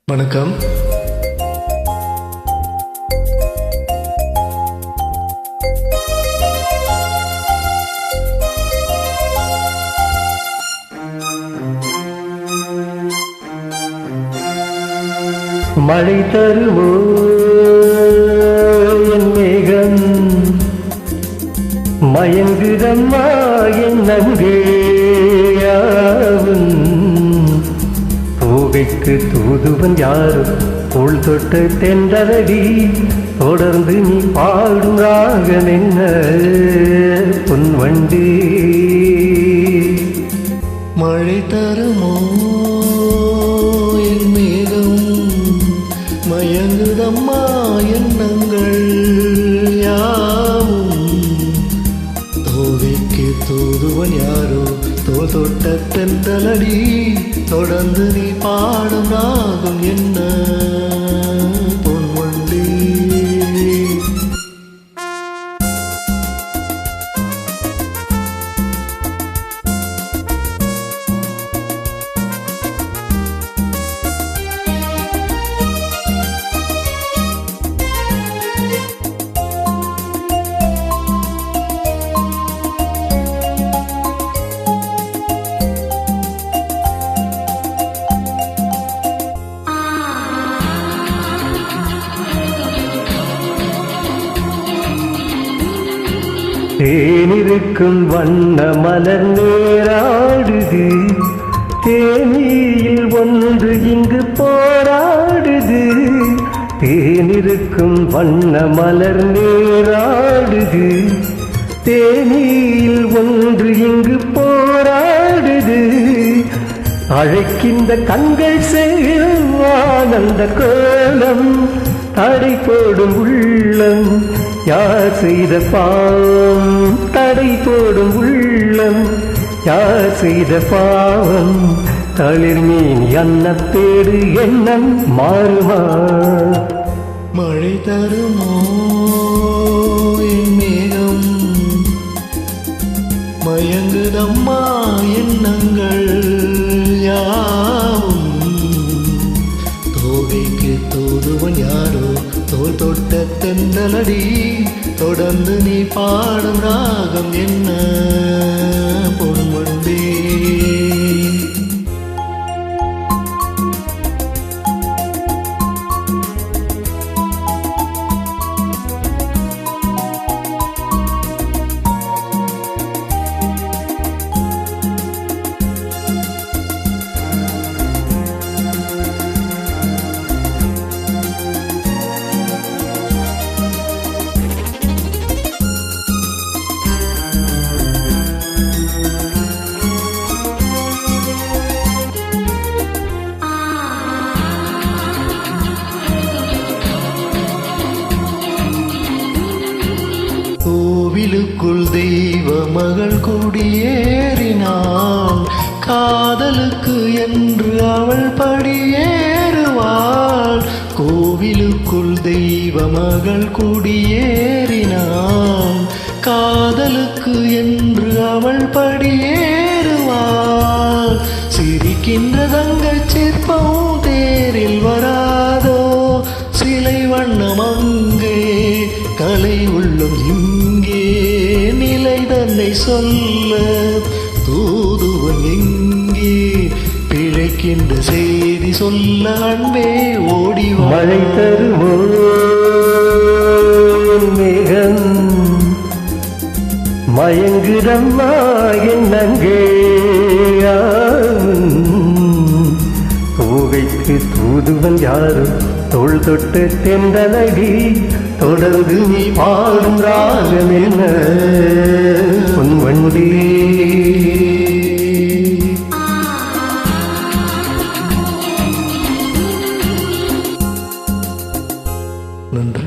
வணக்கம். மழை தருவோ என் மேகம், மயங்குதம்மா என் நங்கேயாவும். பூவைக்கு தூதுவன் யாரும் தோள் தொட்ட தென்றலடி, தொடர்ந்து நீ பாடும் ராகம் என்ன பொன்வண்டி. மழை தருமோ என் மேகம், மயங்குதம்மா எண்ணங்கள் யாவும். தோகைக்கு தூதுவன் யாரோ தோல் தொட்ட தென்றலடி, தொடர்ந்து நீ பாடும் ராகம் என்ன பொன்வண்டி. தேனிருக்கும் வண்ண மலர் நேராடுது, தேனியில் ஒன்று இங்கு போராடுது. தேனிருக்கும் வண்ண மலர் நேராடுது, தேனியில் ஒன்று இங்கு போராடுது. அழைக்கின்ற கண்கள் செய்யும் ஆனந்த கோலம், தடை போடும் உள்ளம் யார் செய்த பாவம். தடை போடும் உள்ளம் யார் செய்த பாவம். தளிர்மீன் அன்னத்தேடு எண்ணம் மாறுமா. மழை தருமோ என் மேகம், மயங்குதம்மா எண்ணங்கள் யாவும். தோகைக்கு தூதுவன் யாரோ தோல் தொட்ட தென்றலடி, தொடர்ந்து நீ பாடும் ராகம் என்ன பொன்வண்டி. கோவிலுக்குள் தெய்வ மகள் குடியேறினாள், காதலுக்கு என்று அவள் படியேறுவாள். கோவிலுக்குள் தெய்வ மகள் குடியேறினாள், காதலுக்கு என்று அவள் படியேறுவாள். சிரிக்கின்ற தங்கச் சிற்பம் தேரில் வராதோ, சிலை வண்ணம் அங்கே கலை உள்ளம் இங்கே. நிலை தன்னை சொல்ல தூதுவன் எங்கே, பிழைக்கின்ற செய்தி சொல்ல அன்பே ஓடிவா. மழை தருவோ மேகம், மயங்குதம்மா என் நங்கேயாவும். பூவைக்கு தூதுவன் யாரும் தோள் தொட்டு தென்றலடி, தொடர்ந்து நீ பாடும் ராகம் என்ன பொன்வண்டி. நன்றி.